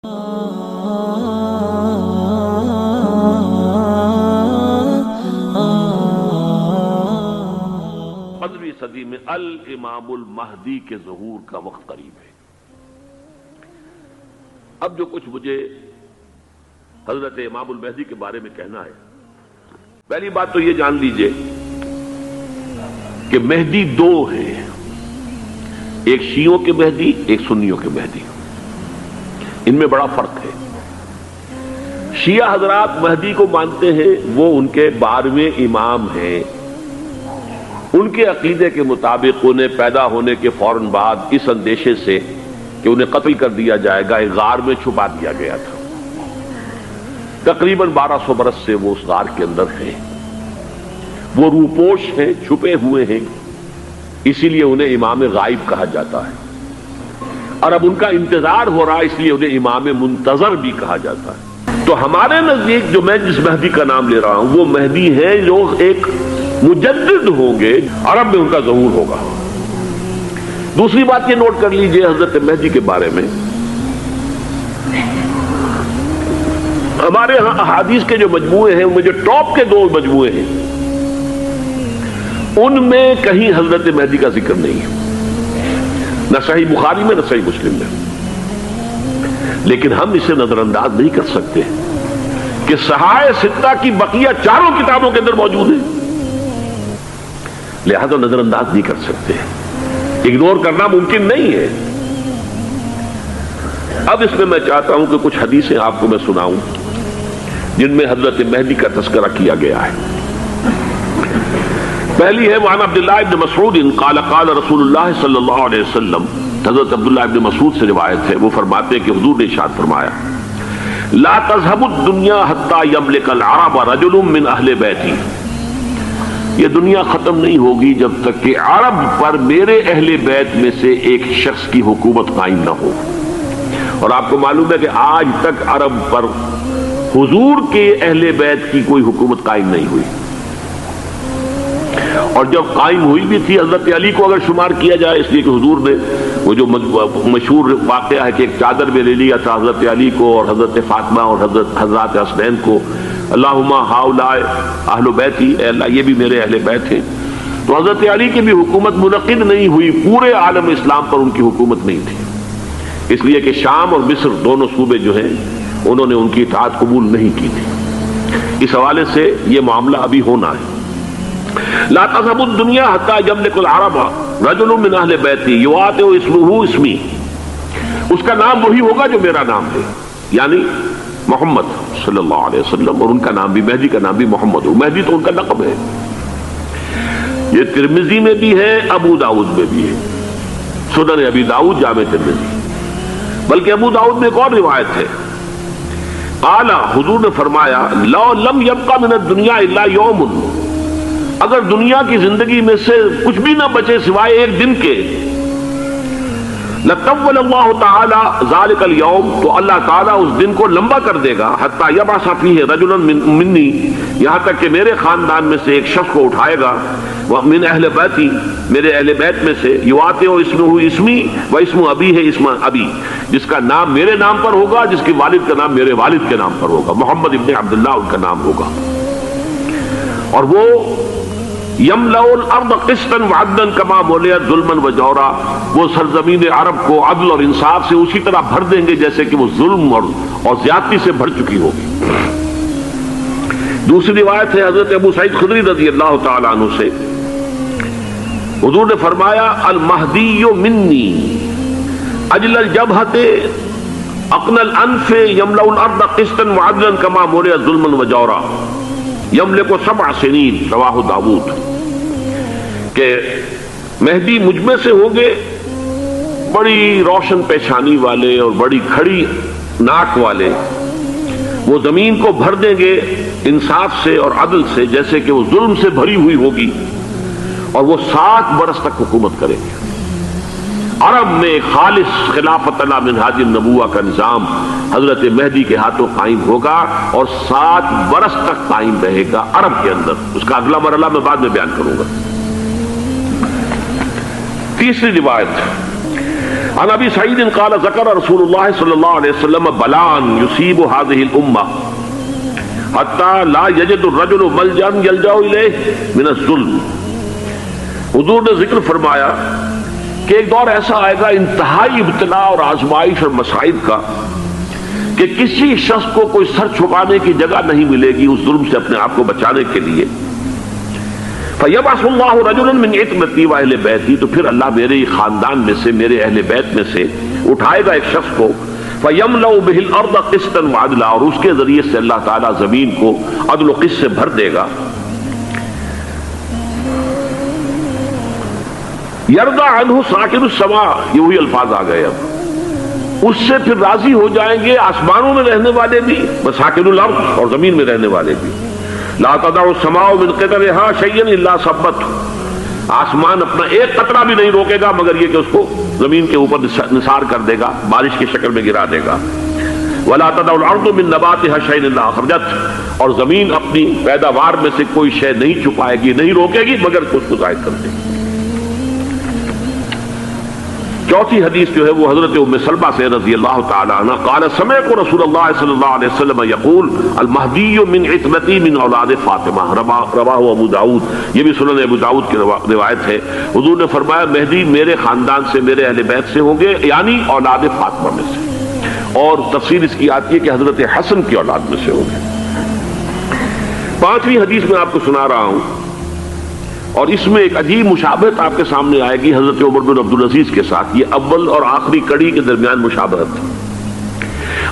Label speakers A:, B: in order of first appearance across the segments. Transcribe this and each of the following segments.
A: 15ویں صدی میں الامام المہدی کے ظہور کا وقت قریب ہے۔ اب جو کچھ مجھے حضرت امام المہدی کے بارے میں کہنا ہے، پہلی بات تو یہ جان لیجئے کہ مہدی دو ہیں، ایک شیعوں کے مہدی، ایک سنیوں کے مہدی۔ ان میں بڑا فرق ہے۔ شیعہ حضرات مہدی کو مانتے ہیں، وہ ان کے 12ویں امام ہیں۔ ان کے عقیدے کے مطابق انہیں پیدا ہونے کے فوراً بعد اس اندیشے سے کہ انہیں قتل کر دیا جائے گا، ایک غار میں چھپا دیا گیا تھا۔ تقریباً 1200 برس سے وہ اس غار کے اندر ہیں۔ وہ روپوش ہیں، چھپے ہوئے ہیں، اسی لیے انہیں امام غائب کہا جاتا ہے، اور اب ان کا انتظار ہو رہا ہے، اس لیے انہیں امام منتظر بھی کہا جاتا ہے۔ تو ہمارے نزدیک جو میں جس مہدی کا نام لے رہا ہوں وہ مہدی ہیں جو ایک مجدد ہوں گے، عرب میں ان کا ظہور ہوگا۔ دوسری بات یہ نوٹ کر لیجئے حضرت مہدی کے بارے میں، ہمارے ہاں احادیث کے جو مجموعے ہیں، ان میں جو ٹاپ کے 2 مجموعے ہیں، ان میں کہیں حضرت مہدی کا ذکر نہیں ہے، نہ صحیح بخاری میں نہ صحیح مسلم میں۔ لیکن ہم اسے نظر انداز نہیں کر سکتے کہ صحائح ستہ کی بقیہ 4 کتابوں کے اندر موجود ہیں، لہذا نظر انداز نہیں کر سکتے، اگنور کرنا ممکن نہیں ہے۔ اب اس میں چاہتا ہوں کہ کچھ حدیثیں آپ کو میں سناؤں جن میں حضرت مہدی کا تذکرہ کیا گیا ہے۔ پہلی ہے وعن عبداللہ ابن مسعود قال قال رسول اللہ صلی اللہ علیہ وسلم، حضرت عبداللہ ابن مسعود سے روایت ہے، وہ فرماتے ہیں کہ حضور نے ارشاد فرمایا لا تذهب الدنيا حتى يملك العرب رجل من اہل بیتی، یہ دنیا ختم نہیں ہوگی جب تک کہ عرب پر میرے اہل بیت میں سے ایک شخص کی حکومت قائم نہ ہو۔ اور آپ کو معلوم ہے کہ آج تک عرب پر حضور کے اہل بیت کی کوئی حکومت قائم نہیں ہوئی، اور جب قائم ہوئی بھی تھی حضرت علی کو اگر شمار کیا جائے، اس لیے کہ حضور نے وہ جو مشہور واقعہ ہے کہ ایک چادر میں لے لیا تھا حضرت علی کو اور حضرت فاطمہ اور حضرت حسنین کو، اللہم ہؤلاء اہل بیتی، اے اللہ یہ بھی میرے اہل بیت ہیں۔ تو حضرت علی کی بھی حکومت منعقد نہیں ہوئی، پورے عالم اسلام پر ان کی حکومت نہیں تھی، اس لیے کہ شام اور مصر دونوں صوبے جو ہیں انہوں نے ان کی اطاعت قبول نہیں کی تھی۔ اس حوالے سے یہ معاملہ ابھی ہونا ہے۔ لا تذهب الدنيا حتى يملك العرب رجل من اہل بیتی یواطئ اسمہ اسمی، اس کا نام وہی ہوگا جو میرا نام ہے، یعنی محمد صلی اللہ علیہ وسلم، اور ان کا نام بھی مہدی کا نام بھی محمد ہو۔ مہدی تو ان کا لقب ہے، یہ ترمذی میں بھی ہے، ابو داؤد میں بھی ہے، سنن ابی داؤد، جامع ترمذی، بلکہ ابو داؤد میں ایک اور روایت ہے، قال حضور نے فرمایا لو لم يبقى من الدنيا الا يوم، اگر دنیا کی زندگی میں سے کچھ بھی نہ بچے سوائے ایک دن کے، لطول اللہ تعالی ذلک اليوم، تو اللہ تعالیٰ اس دن کو لمبا کر دے گا، حتی یبعث فیہ رجلا منی، یہاں تک کہ میرے خاندان میں سے ایک شخص کو اٹھائے گا، من اہل بیتی، میرے اہل بیت میں سے، یواطئ اسمہ اسمی و اسم ابی ہے اسم ابی، جس کا نام میرے نام پر ہوگا، جس کے والد کا نام میرے والد کے نام پر ہوگا، محمد ابن عبداللہ ان کا نام ہوگا، اور وہ یملأ الارض قسطا وعدلا کما ملئت ظلما وجورا، وہ سرزمین عرب کو عدل اور انصاف سے اسی طرح بھر دیں گے جیسے کہ وہ ظلم اور زیادتی سے بھر چکی ہوگی۔ دوسری روایت ہے حضرت ابو سعید خدری رضی اللہ تعالی عنہ سے، حضور نے فرمایا المہدی منی اجل الجبہۃ اقنى الانف یملأ الارض قسطا وعدلا کما ملئت ظلما وجورا یملک 7 سنین، رواہ داؤد، کہ مہدی مجھ میں سے ہوں گے بڑی روشن پیشانی والے اور بڑی کھڑی ناک والے، وہ زمین کو بھر دیں گے انصاف سے اور عدل سے جیسے کہ وہ ظلم سے بھری ہوئی ہوگی، اور وہ 7 برس تک حکومت کریں گے۔ عرب میں خالص خلافت علی منہاج النبوہ کا نظام حضرت مہدی کے ہاتھوں قائم ہوگا اور 7 برس تک قائم رہے گا عرب کے اندر، اس کا اگلا مرحلہ میں بعد میں بیان کروں گا۔ تیسری روایت عن ابی سعید قال ذکر رسول اللہ صلی اللہ علیہ وسلم بلان یصیب هذه الامہ حتی لا یجد الرجل ملجا یلجا الیہ من الظلم. حضور نے ذکر فرمایا کہ ایک دور ایسا آئے گا انتہائی ابتلا اور آزمائش اور مصائب کا کہ کسی شخص کو کوئی سر چھپانے کی جگہ نہیں ملے گی اس ظلم سے اپنے آپ کو بچانے کے لیے. فَيَبْعَثُ اللَّهُ رَجُلًا مِنْ عِتْمَتِي وَأَهْلِ بَيْتِي، تو پھر اللہ میرے خاندان میں سے، میرے اہل بیت میں سے اٹھائے گا ایک شخص کو، فَيَمْلَأُ بِهِ الْأَرْضَ قِسْطًا وَعَدْلًا، اور اس کے ذریعے سے اللہ تعالیٰ زمین کو عدل و قسط سے بھر دے گا. يَرْضَى عَنْهُ سَاكِنُ السَّمَاءِ، یہ وہی الفاظ آ گئے. اب اس سے پھر راضی ہو جائیں گے آسمانوں میں رہنے والے بھی، وَسَاكِنُ الْأَرْضِ، اور زمین میں رہنے والے بھی. لا تدع السماء من قطرها شيئا الا ثبته، آسمان اپنا ایک قطرہ بھی نہیں روکے گا مگر یہ کہ اس کو زمین کے اوپر نثار کر دے گا، بارش کی شکل میں گرا دے گا. ولا تدع الارض من نباتها شيئا الا اخرجته، اور زمین اپنی پیداوار میں سے کوئی شے نہیں چھپائے گی، نہیں روکے گی مگر اس کو ظاہر کر دے گی. چوتھی حدیث جو ہے وہ حضرت ام سلمہ سے رضی اللہ تعالی عنہ قال سمعت رسول اللہ صلی اللہ علیہ وسلم یقول المہدی من عتمتی من اولاد فاطمہ، رواہ ابو داؤد، یہ بھی سنن ابو داؤد کی روایت ہے. حضور نے فرمایا مہدی میرے خاندان سے، میرے اہل بیت سے ہوں گے، یعنی اولاد فاطمہ میں سے. اور تفسیر اس کی آتی ہے کہ حضرت حسن کی اولاد میں سے ہوں گے. پانچویں حدیث میں آپ کو سنا رہا ہوں، اور اس میں ایک عجیب مشابہت آپ کے سامنے آئے گی حضرت عمر بن عبدالعزیز کے ساتھ. یہ اول اور آخری کڑی کے درمیان مشابہت.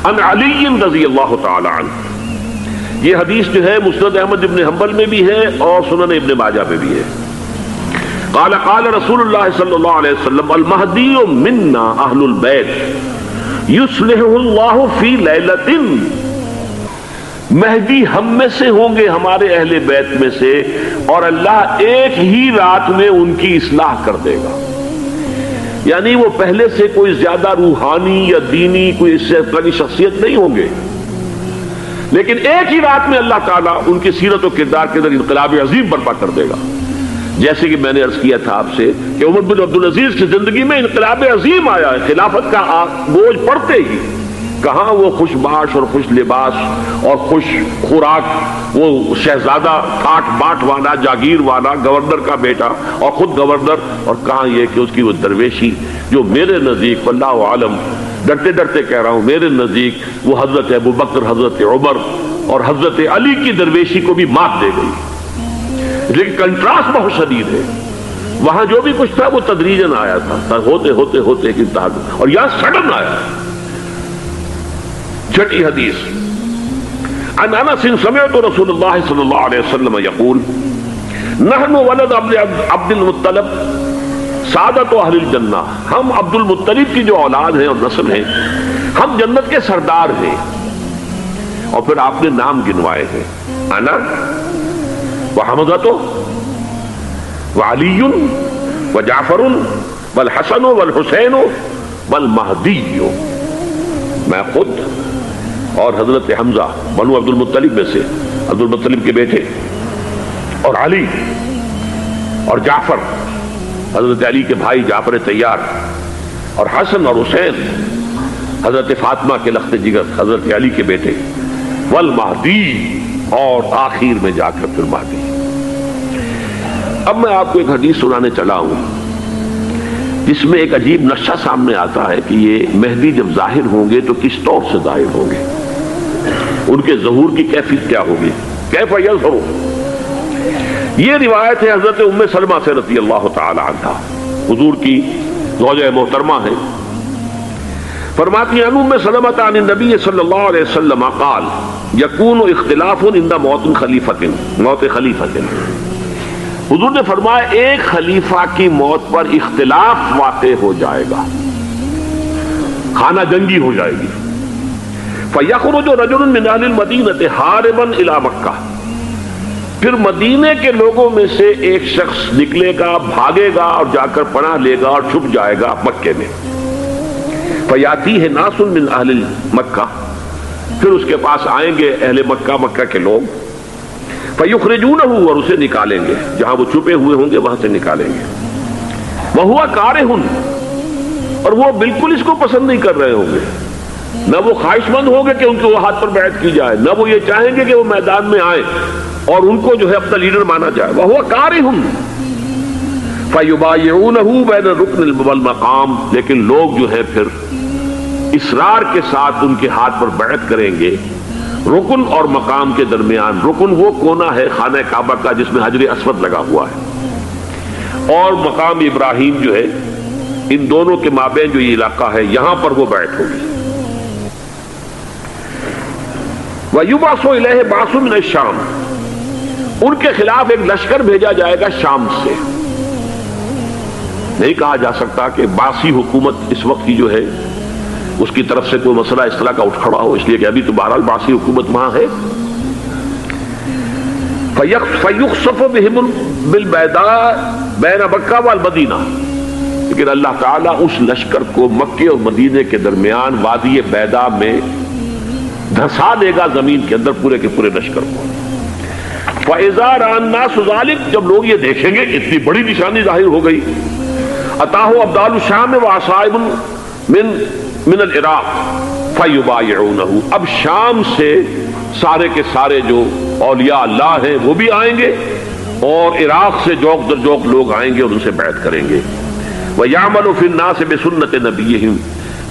A: ان علی رضی اللہ تعالی عنہ، یہ حدیث جو ہے مسند احمد ابن حنبل میں بھی ہے اور سنن ابن ماجہ میں بھی ہے. قال قال رسول اللہ صلی اللہ علیہ وسلم المہدی منا اہل البیت یصلحہ اللہ فی لیلۃ، مہدی ہم میں سے ہوں گے، ہمارے اہل بیت میں سے، اور اللہ ایک ہی رات میں ان کی اصلاح کر دے گا. یعنی وہ پہلے سے کوئی زیادہ روحانی یا دینی کوئی اس سے بڑی شخصیت نہیں ہوں گے، لیکن ایک ہی رات میں اللہ تعالیٰ ان کی سیرت و کردار کے اندر انقلاب عظیم برپا کر دے گا. جیسے کہ میں نے عرض کیا تھا آپ سے کہ عمر بن عبدالعزیز کی زندگی میں انقلاب عظیم آیا ہے. خلافت کا بوجھ پڑتے ہی کہاں وہ خوش باش اور خوش لباس اور خوش خوراک، وہ شہزادہ ٹھاٹ باٹ والا، جاگیر والا، گورنر کا بیٹا اور خود گورنر، اور کہاں یہ کہ اس کی وہ درویشی جو میرے نزدیک واللہ عالم، ڈرتے ڈرتے کہہ رہا ہوں، میرے نزدیک وہ حضرت ابو بکر، حضرت عمر اور حضرت علی کی درویشی کو بھی مات دے گئی. لیکن کنٹراسٹ بہت شدید ہے. وہاں جو بھی کچھ تھا وہ تدریجاً آیا تھا، ہوتے ہوتے ہوتے ایک انتہا، اور یہاں سڈن آیا. چھٹی حدیث عن انس سمعت رسول اللہ صلی اللہ علیہ وسلم یقول نحن ولد عبد المطلب سعادت اہل الجنہ، ہم عبد المطلب کی جو اولاد ہیں اور نسل ہیں، ہم جنت کے سردار ہیں. اور پھر آپ نے نام گنوائے ہیں، انا وحمزۃ وعلی وجعفر والحسن والحسین والمہدی، میں خود اور حضرت حمزہ بنو عبد المطلب میں سے، عبد المطلب کے بیٹے، اور علی اور جعفر حضرت علی کے بھائی جعفر طیار، اور حسن اور حسین حضرت فاطمہ کے لخت جگر حضرت علی کے بیٹے، والمہدی، اور آخر میں جا کر پھر مہدی. اب میں آپ کو ایک حدیث سنانے چلا ہوں جس میں ایک عجیب نقشہ سامنے آتا ہے کہ یہ مہدی جب ظاہر ہوں گے تو کس طور سے ظاہر ہوں گے، ان کے ظہور کی کیفیت کیا ہوگی، کیف یظہر. یہ روایت ہے حضرت ام سلمہ سے رضی اللہ تعالی عنہا، حضور کی زوجہ محترمہ ہے. فرماتی ہیں ام سلمہ عن النبی صلی اللہ علیہ وسلم قال یکون اختلاف عند موت خلیفۃ، موت خلیفۃ. حضور نے فرمایا ایک خلیفہ کی موت پر اختلاف واقع ہو جائے گا، خانہ جنگی ہو جائے گی. فَيَخْرُجُ رَجُلٌ مِّنْ أَهْلِ الْمَدِينَةِ حَارِبًا إِلَى مَكَّةَ، پھر مدینے کے لوگوں میں سے ایک شخص نکلے گا، بھاگے گا اور جا کر پناہ لے گا اور چھپ جائے گا مکے میں. فَيَأْتِيهِ نَاسٌ مِّنْ أَهْلِ مَكَّةِ، پھر اس کے پاس آئیں گے اہل مکہ، مکہ کے لوگ. فَيُخْرِجُونَهُ، اور اسے نکالیں گے، جہاں وہ چھپے ہوئے ہوں گے وہاں سے نکالیں گے. وَهُوَ كَارِهٌ، اور وہ بالکل اس کو پسند نہیں کر رہے ہوں گے، نہ وہ خواہش مند ہوں گے کہ ان کے وہ ہاتھ پر بیعت کی جائے، نہ وہ یہ چاہیں گے کہ وہ میدان میں آئیں اور ان کو جو ہے اپنا لیڈر مانا جائے۔ وَهُوَ كَارِهٌ فَيُبَايِعُونَهُ بَيْنَ الرُّكْنِ وَالْمَقَامِ، لیکن لوگ جو ہے پھر اصرار کے ساتھ ان کے ہاتھ پر بیعت کریں گے رکن اور مقام کے درمیان۔ رکن وہ کونا ہے خانہ کعبہ کا جس میں حجر اسود لگا ہوا ہے، اور مقام ابراہیم جو ہے، ان دونوں کے مابین جو یہ علاقہ ہے یہاں پر وہ بیعت ہوگی۔ وَيُبْعَثُ إِلَيْهِ بَعْثٌ مِنَ الشَّامِ، ان کے خلاف ایک لشکر بھیجا جائے گا شام سے۔ نہیں کہا جا سکتا کہ باسی حکومت اس وقت کی جو ہے اس کی طرف سے کوئی مسئلہ اس طرح کا اٹھ کھڑا ہو، اس لیے کہ ابھی تو بہرحال باسی حکومت وہاں ہے۔ فَيُخْسَفُ بِهِمْ بِالْبَيْضَاءِ بَيْنَ مَكَّةَ وَالْمَدِينَةِ، لیکن اللہ تعالیٰ اس لشکر کو مکے اور مدینے کے درمیان وادی بیضاء میں دھسا دے گا، زمین کے اندر پورے کے پورے لشکر کو۔ فَإِذَا رَأَى النَّاسُ ذَلِكَ، جب لوگ یہ دیکھیں گے اتنی بڑی نشانی ظاہر ہو گئی، أَتَاهُ أَبْدَالُ الشَّامِ وَعَصَائِبٌ من العراق فَيُبَايِعُونَهُ، اب شام سے سارے کے سارے جو اولیاء اللہ ہیں وہ بھی آئیں گے، اور عراق سے جوک در جوک لوگ آئیں گے اور ان سے بیعت کریں گے۔ وَيَعْمَلُ فِي النَّاسِ بِسُنَّةِ نَبِيِّهِمْ،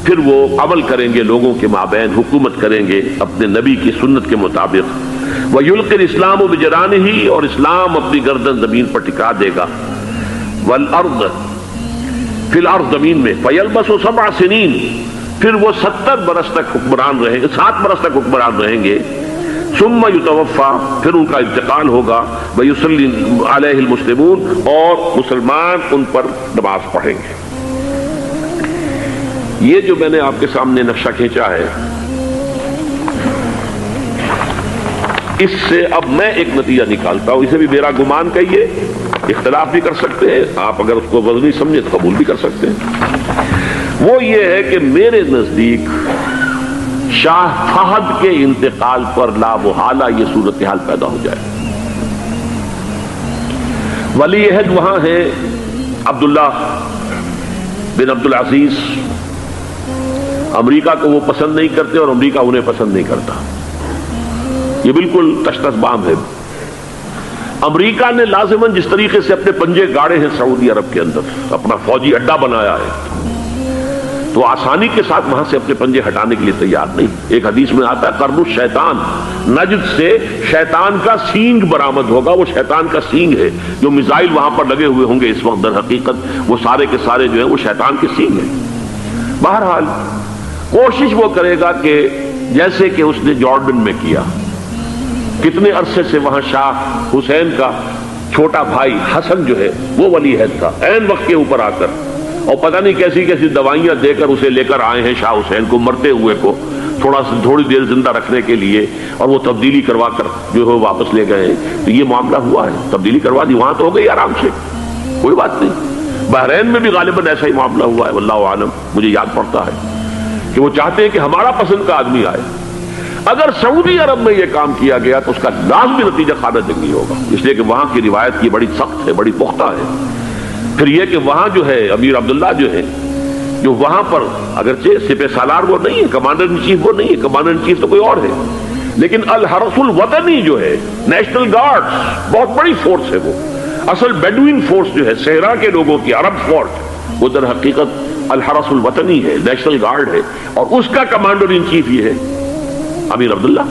A: پھر وہ عمل کریں گے لوگوں کے مابین، حکومت کریں گے اپنے نبی کی سنت کے مطابق۔ وَيُلْقِي الْإِسْلَامُ بِجَرَانِهِ، اور اسلام اپنی گردن زمین پر ٹکا دے گا۔ وَالْأَرْضَ فی الارض، زمین میں۔ فَيَلْبَسُ 7 سنین، پھر وہ 70 برس تک حکمران رہیں گے، 7 برس تک حکمران رہیں گے۔ ثم یتوفا، پھر ان کا انتقال ہوگا۔ ویصلی علیہ المسلمون، اور مسلمان ان پر نماز پڑھیں گے۔ یہ جو میں نے آپ کے سامنے نقشہ کھینچا ہے، اس سے اب میں ایک نتیجہ نکالتا ہوں، اسے بھی میرا گمان کہیے، اختلاف بھی کر سکتے ہیں آپ، اگر اس کو وزنی سمجھے تو قبول بھی کر سکتے ہیں۔ وہ یہ ہے کہ میرے نزدیک شاہ فہد کے انتقال پر لا محالہ یہ صورتحال پیدا ہو جائے۔ ولی عہد وہاں ہے عبداللہ بن عبدالعزیز، امریکہ کو وہ پسند نہیں کرتے اور امریکہ انہیں پسند نہیں کرتا، یہ بالکل تشتش بام ہے۔ امریکہ نے لازماً جس طریقے سے اپنے پنجے گاڑے ہیں سعودی عرب کے اندر، اپنا فوجی اڈا بنایا ہے، تو آسانی کے ساتھ وہاں سے اپنے پنجے ہٹانے کے لیے تیار نہیں۔ ایک حدیث میں آتا ہے قرن الشیطان، نجد سے شیطان کا سینگ برآمد ہوگا، وہ شیطان کا سینگ ہے، جو میزائل وہاں پر لگے ہوئے ہوں گے اس وقت، در حقیقت وہ سارے کے سارے جو ہیں وہ شیطان کے سینگ ہیں۔ بہرحال کوشش وہ کرے گا کہ جیسے کہ اس نے جارڈن میں کیا، کتنے عرصے سے وہاں شاہ حسین کا چھوٹا بھائی حسن جو ہے وہ ولی عہد تھا، عین وقت کے اوپر آ کر، اور پتہ نہیں کیسی کیسی دوائیاں دے کر اسے لے کر آئے ہیں شاہ حسین کو، مرتے ہوئے کو تھوڑی دیر زندہ رکھنے کے لیے، اور وہ تبدیلی کروا کر جو ہے واپس لے گئے ہیں۔ تو یہ معاملہ ہوا ہے، تبدیلی کروا دی، وہاں تو ہو گئی آرام سے، کوئی بات نہیں۔ بحرین میں بھی غالباً ایسا ہی معاملہ ہوا ہے، واللہ عالم، مجھے یاد پڑتا ہے کہ وہ چاہتے ہیں کہ ہمارا پسند کا آدمی آئے۔ اگر سعودی عرب میں یہ کام کیا گیا تو اس کا لازمی نتیجہ خانہ جنگی ہوگا، اس لیے کہ وہاں کی روایت یہ بڑی سخت ہے، بڑی پختہ ہے۔ پھر یہ کہ وہاں جو ہے امیر عبداللہ جو ہے، جو وہاں پر اگرچہ سپہ سالار وہ نہیں ہے، کمانڈر ان چیف وہ نہیں ہے، کمانڈر ان چیف تو کوئی اور ہے، لیکن الحرس الوطنی جو ہے، نیشنل گارڈ، بہت بڑی فورس ہے وہ، اصل بیڈوین فورس جو ہے صحرا کے لوگوں کی، عرب فورس، وہ در حقیقت الحرس الوطنی ہے، نیشنل گارڈ ہے، اور اس کا کمانڈر ان چیف یہ ہے امیر عبداللہ۔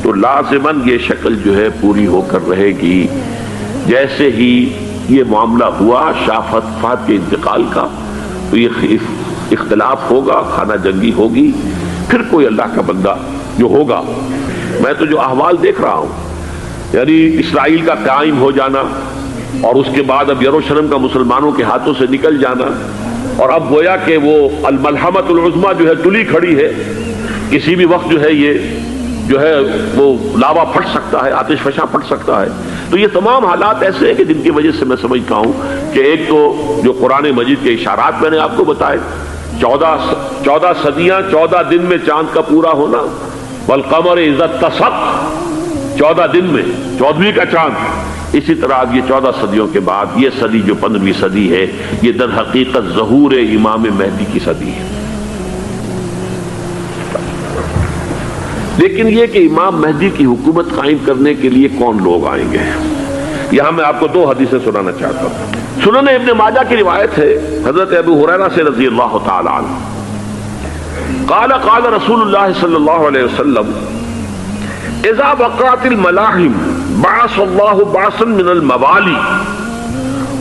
A: تو لازماً یہ شکل جو ہے پوری ہو کر رہے گی۔ جیسے ہی یہ معاملہ ہوا شاہ فہد کے انتقال کا، تو یہ اختلاف ہوگا، خانہ جنگی ہوگی، پھر کوئی اللہ کا بندہ جو ہوگا، میں تو جو احوال دیکھ رہا ہوں، یعنی اسرائیل کا قائم ہو جانا، اور اس کے بعد اب یروشلم کا مسلمانوں کے ہاتھوں سے نکل جانا، اور اب گویا کہ وہ الملحمۃ العظمیٰ جو ہے تلی کھڑی ہے، کسی بھی وقت جو ہے یہ جو ہے وہ لاوا پھٹ سکتا ہے، آتش فشاں پھٹ سکتا ہے۔ تو یہ تمام حالات ایسے ہیں کہ جن کی وجہ سے میں سمجھتا ہوں کہ ایک تو جو قرآن مجید کے اشارات میں نے آپ کو بتائے، 14 صدیاں 14 دن میں چاند کا پورا ہونا، والقمر اذا اتسق، 14 دن میں 14ویں کا چاند، اسی طرح اب یہ 14 صدیوں کے بعد یہ صدی جو 15ویں صدی ہے، یہ در حقیقت ظہور امام مہدی کی صدی ہے۔ لیکن یہ کہ امام مہدی کی حکومت قائم کرنے کے لیے کون لوگ آئیں گے، یہاں میں آپ کو 2 حدیثیں سنانا چاہتا ہوں۔ سنن ابن ماجہ کی روایت ہے حضرت ابو ہریرہ سے رضی اللہ تعالی عنہ، قال قال رسول اللہ صلی اللہ علیہ وسلم اذا وقعت الملاحم بعث اللہ بعثا من الموالی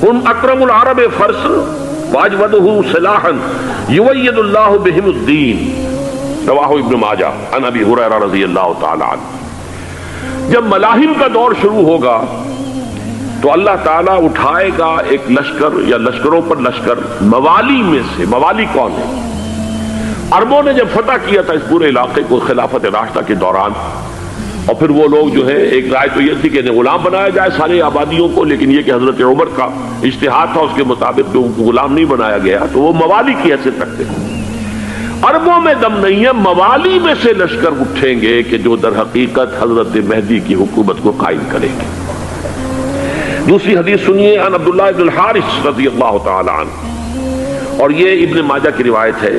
A: ہم اکرم العرب فرسا واجودہ سلاحا یوید اللہ بہم الدین، رواہ ابن ماجہ عن ابی ہریرہ رضی اللہ تعالی عنہ۔ جب ملاحم کا دور شروع ہوگا تو اللہ تعالیٰ اٹھائے گا ایک لشکر یا لشکروں پر لشکر موالی میں سے۔ موالی کون ہے؟ عربوں نے جب فتح کیا تھا اس پورے علاقے کو خلافت راشدہ کے دوران، اور پھر وہ لوگ جو ہے، ایک رائے تو یہ تھی کہ انہیں غلام بنایا جائے سارے آبادیوں کو، لیکن یہ کہ حضرت عمر کا اجتہاد تھا اس کے مطابق کہ ان کو غلام نہیں بنایا گیا، تو وہ موالی کی حیثیت رکھتے ہیں۔ عربوں میں دم نہیں ہے، موالی میں سے لشکر اٹھیں گے کہ جو در حقیقت حضرت مہدی کی حکومت کو قائم کریں گے۔ دوسری حدیث سنیے عن عبداللہ ابن الحارث رضی اللہ تعالی عنہ، اور یہ ابن ماجہ کی روایت ہے،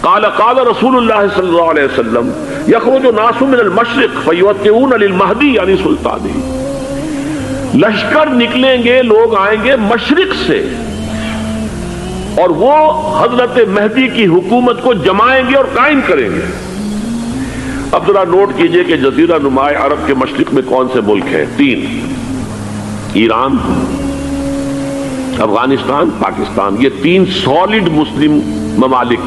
A: قال قال رسول اللہ صلی اللہ علیہ وسلم یخرج ناس من المشرق فیوقعون للمہدی یعنی سلطانی، لشکر نکلیں گے، لوگ آئیں گے مشرق سے، اور وہ حضرت مہدی کی حکومت کو جمائیں گے اور قائم کریں گے۔ اب ذرا نوٹ کیجئے کہ جزیرہ نماء عرب کے مشرق میں کون سے ملک ہیں؟ 3، ایران، افغانستان، پاکستان، یہ 3 سالڈ مسلم ممالک،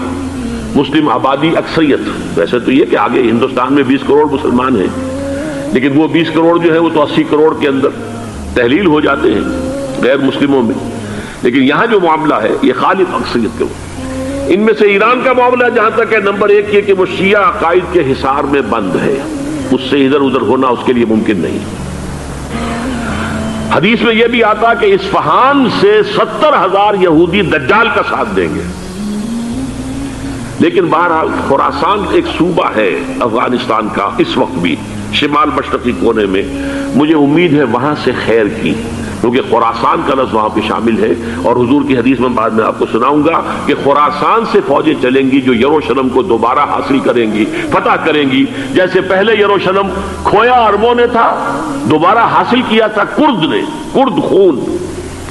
A: مسلم آبادی اکثریت۔ ویسے تو یہ کہ آگے ہندوستان میں 20 کروڑ مسلمان ہیں، لیکن وہ 20 کروڑ جو ہے وہ تو 80 کروڑ کے اندر تحلیل ہو جاتے ہیں غیر مسلموں میں، لیکن یہاں جو معاملہ ہے یہ خالص اکثریت کے۔ ان میں سے ایران کا معاملہ جہاں تک ہے، نمبر 1 یہ کہ وہ شیعہ عقائد کے حصار میں بند ہے، اس سے ادھر ادھر ہونا اس کے لیے ممکن نہیں۔ حدیث میں یہ بھی آتا کہ اصفہان سے 70,000 یہودی دجال کا ساتھ دیں گے، لیکن بہرحال خراسان ایک صوبہ ہے افغانستان کا اس وقت بھی شمال مشرقی کونے میں، مجھے امید ہے وہاں سے خیر کی، کیونکہ خراسان کا لفظ وہاں پہ شامل ہے، اور حضور کی حدیث میں بعد میں آپ کو سناؤں گا کہ خراسان سے فوجیں چلیں گی جو یروشلم کو دوبارہ حاصل کریں گی، فتح کریں گی، جیسے پہلے یروشلم کھویا عربوں نے تھا، دوبارہ حاصل کیا تھا کرد نے، کرد خون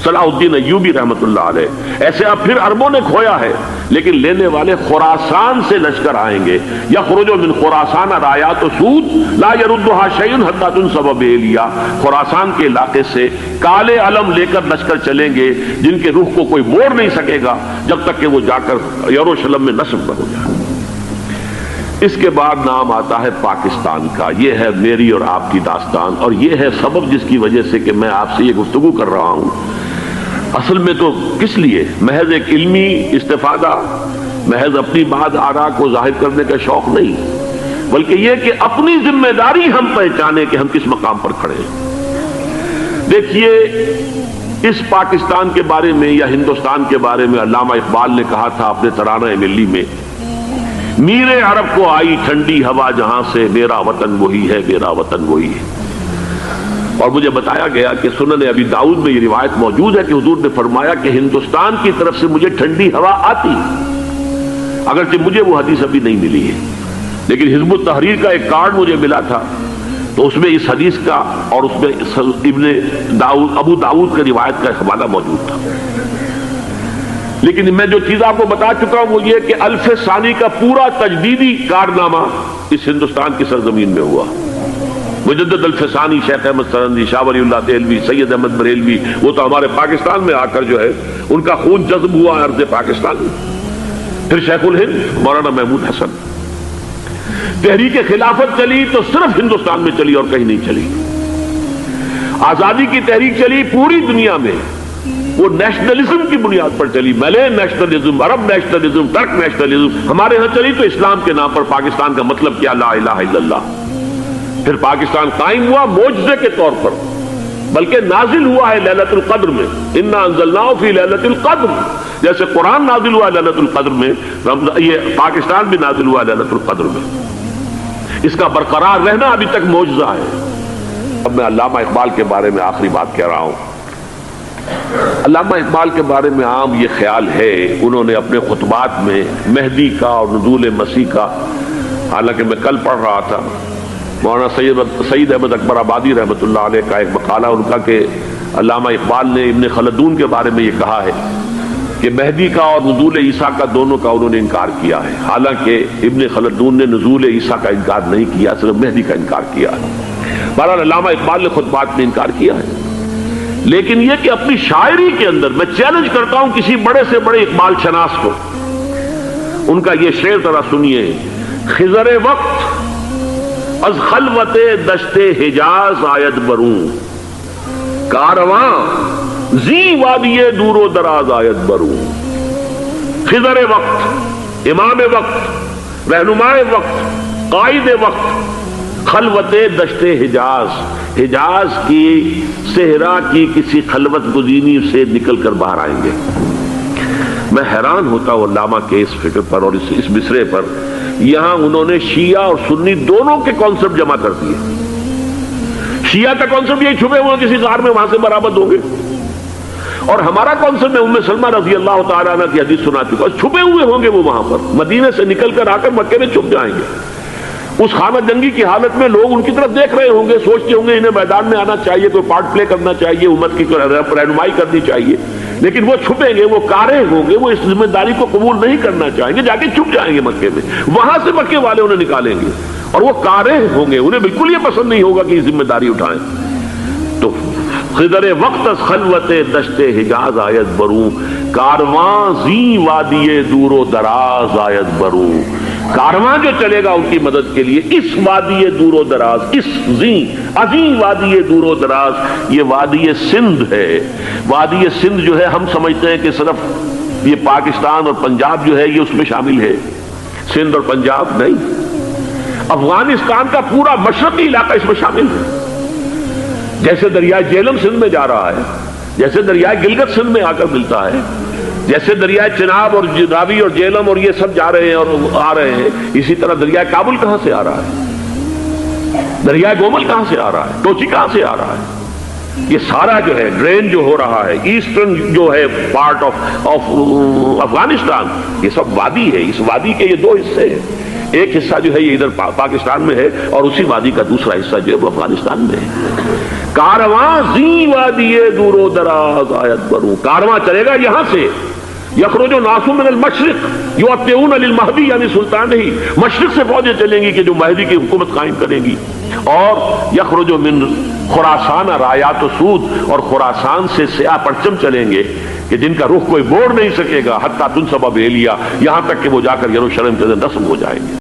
A: صلاح الدین ایوبی رحمت اللہ علیہ، ایسے اب پھر عربوں نے کھویا ہے، لیکن لینے والے خراسان سے لشکر آئیں گے۔ یخرج من خراسان رایات سود لا یردھا شیء حتی تنصب بإیلیا، خراسان کے علاقے سے کالے علم لے کر لشکر چلیں گے جن کے رخ کو کوئی موڑ نہیں سکے گا جب تک کہ وہ جا کر یروشلم میں نصب نہ ہو جائے۔ اس کے بعد نام آتا ہے پاکستان کا۔ یہ ہے میری اور آپ کی داستان، اور یہ ہے سبب جس کی وجہ سے کہ میں آپ سے یہ گفتگو کر رہا ہوں۔ اصل میں تو کس لیے؟ محض ایک علمی استفادہ، محض اپنی بات آراء کو ظاہر کرنے کا شوق نہیں، بلکہ یہ کہ اپنی ذمہ داری ہم پہچانے کہ ہم کس مقام پر کھڑے ہیں۔ دیکھیے، اس پاکستان کے بارے میں یا ہندوستان کے بارے میں علامہ اقبال نے کہا تھا اپنے ترانہ ملی میں، میرے عرب کو آئی ٹھنڈی ہوا جہاں سے، میرا وطن وہی ہے، میرا وطن وہی ہے۔ اور مجھے بتایا گیا کہ سنن ابی داؤد میں یہ روایت موجود ہے کہ حضور نے فرمایا کہ ہندوستان کی طرف سے مجھے ٹھنڈی ہوا آتی، اگرچہ مجھے وہ حدیث ابھی نہیں ملی ہے، لیکن حزب التحریر کا ایک کارڈ مجھے ملا تھا، تو اس میں اس حدیث کا اور اس میں ابو داؤد کی روایت کا حوالہ موجود تھا۔ لیکن میں جو چیز آپ کو بتا چکا ہوں وہ یہ کہ الف ثانی کا پورا تجدیدی کارنامہ اس ہندوستان کی سرزمین میں ہوا۔ مجدد الف ثانی شیخ احمد سرندی، شاہ ولی اللہ دہلوی، سید احمد بریلوی، وہ تو ہمارے پاکستان میں آ کر جو ہے ان کا خون جذب ہوا ارض پاکستان میں۔ پھر شیخ الہند مولانا محمود حسن۔ تحریک خلافت چلی تو صرف ہندوستان میں چلی اور کہیں نہیں چلی۔ آزادی کی تحریک چلی پوری دنیا میں، وہ نیشنلزم کی بنیاد پر چلی، ملے نیشنلزم، عرب نیشنلزم، ترک نیشنلزم۔ ہمارے ہاں چلی تو اسلام کے نام پر پاکستان کا مطلب کیا؟ لا الہ الا اللہ۔ پھر پاکستان قائم ہوا معجزے کے طور پر، بلکہ نازل ہوا ہے لیلۃ القدر میں، انا انزلناہ فی لیلۃ القدر، جیسے قرآن نازل ہوا لیلۃ القدر میں، یہ پاکستان بھی نازل ہوا لیلۃ القدر میں۔ اس کا برقرار رہنا ابھی تک معجزہ ہے۔ اب میں علامہ اقبال کے بارے میں آخری بات کہہ رہا ہوں. علامہ اقبال کے بارے میں عام یہ خیال ہے، انہوں نے اپنے خطبات میں مہدی کا اور نزول مسیح کا، حالانکہ میں کل پڑھ رہا تھا مولانا سید احمد اکبر آبادی رحمۃ اللہ علیہ کا ایک مقالہ ان کا کہ علامہ اقبال نے ابن خلدون کے بارے میں یہ کہا ہے کہ مہدی کا اور نزول عیسیٰ کا دونوں کا انہوں نے انکار کیا ہے، حالانکہ ابن خلدون نے نزول عیسیٰ کا انکار نہیں کیا، صرف مہدی کا انکار کیا ہے. بہرحال علامہ اقبال نے خطبات میں انکار کیا ہے، لیکن یہ کہ اپنی شاعری کے اندر میں چیلنج کرتا ہوں کسی بڑے سے بڑے اقبال شناس کو، ان کا یہ شعر ذرا سنیے: خضر وقت از خلوت دشت حجاز آید بروں، کارواں زی وادی دور و دراز آید بروں. خضر وقت، امام وقت، رہنمائے وقت، قائد وقت، خلوت دشت حجاز، حجاز کی صحرا کی کسی خلوت گزینی سے نکل کر باہر آئیں گے. میں حیران ہوتا ہوں علامہ کے اس فکر پر اور اس مصرے پر. یہاں انہوں نے شیعہ اور سنی دونوں کے کانسیپٹ جمع کر دیے. شیعہ کا کانسیپٹ یہ چھپے ہوئے کسی غار میں وہاں سے برآمد ہوں گے، اور ہمارا کانسیپٹ میں ام سلمہ رضی اللہ تعالیٰ عنہ کی حدیث سنا چکا، چھپے ہوئے ہوں گے وہ وہاں پر، مدینے سے نکل کر آ کر مکے میں چھپ جائیں گے. اس خانہ جنگی کی حالت میں لوگ ان کی طرف دیکھ رہے ہوں گے، سوچتے ہوں گے انہیں میدان میں آنا چاہیے، کوئی پارٹ پلے کرنا چاہیے، امت کی رہنمائی کرنی چاہیے، لیکن وہ چھپیں گے، وہ کارے ہوں گے، وہ اس ذمہ داری کو قبول نہیں کرنا چاہیں گے، جا کے چھپ جائیں گے مکے میں. وہاں سے مکے والے انہیں نکالیں گے اور وہ کارے ہوں گے، انہیں بالکل یہ پسند نہیں ہوگا کہ یہ ذمہ داری اٹھائیں. تو خضر وقت از خلوت دشت حجاز آیت بروں، کارواں زی وادی دور و دراز آیت بروں. کارواں جو چلے گا ان کی مدد کے لیے اس وادی دور و دراز، اس عظیم وادی دور و دراز، یہ وادی سندھ ہے. وادی سندھ جو ہے ہم سمجھتے ہیں کہ صرف یہ پاکستان اور پنجاب جو ہے یہ اس میں شامل ہے، سندھ اور پنجاب نہیں، افغانستان کا پورا مشرقی علاقہ اس میں شامل ہے. جیسے دریائے جیلم سندھ میں جا رہا ہے، جیسے دریائے گلگت سندھ میں آ کر ملتا ہے، جیسے دریائے چناب اور راوی اور جیلم اور یہ سب جا رہے ہیں اور آ رہے ہیں، اسی طرح دریائے کابل کہاں سے آ رہا ہے، دریائے گومل کہاں سے آ رہا ہے، ٹوچی کہاں سے آ رہا ہے. یہ سارا جو ہے ڈرین جو ہو رہا ہے، ایسٹرن جو ہے پارٹ آف افغانستان، یہ سب وادی ہے. اس وادی کے یہ دو حصے ہیں، ایک حصہ جو ہے یہ ادھر پاکستان میں ہے اور اسی وادی کا دوسرا حصہ جو ہے وہ افغانستان میں ہے. کارواں زی وادی دور و دراز آیت بروں، کارواں چلے گا یہاں سے. یخرج ناس من المشرق یؤتون للمہدی، یعنی سلطان ہی مشرق سے فوجیں چلیں گی کہ جو مہدی کی حکومت قائم کریں گی. اور یخرج من خراسان رایات سود، اور خراسان سے سیاہ پرچم چلیں گے کہ جن کا رخ کوئی موڑ نہیں سکے گا، حتی تنصب بیلیا، یہاں تک کہ وہ جا کر یروشلم کے اندر نصب ہو جائیں گے.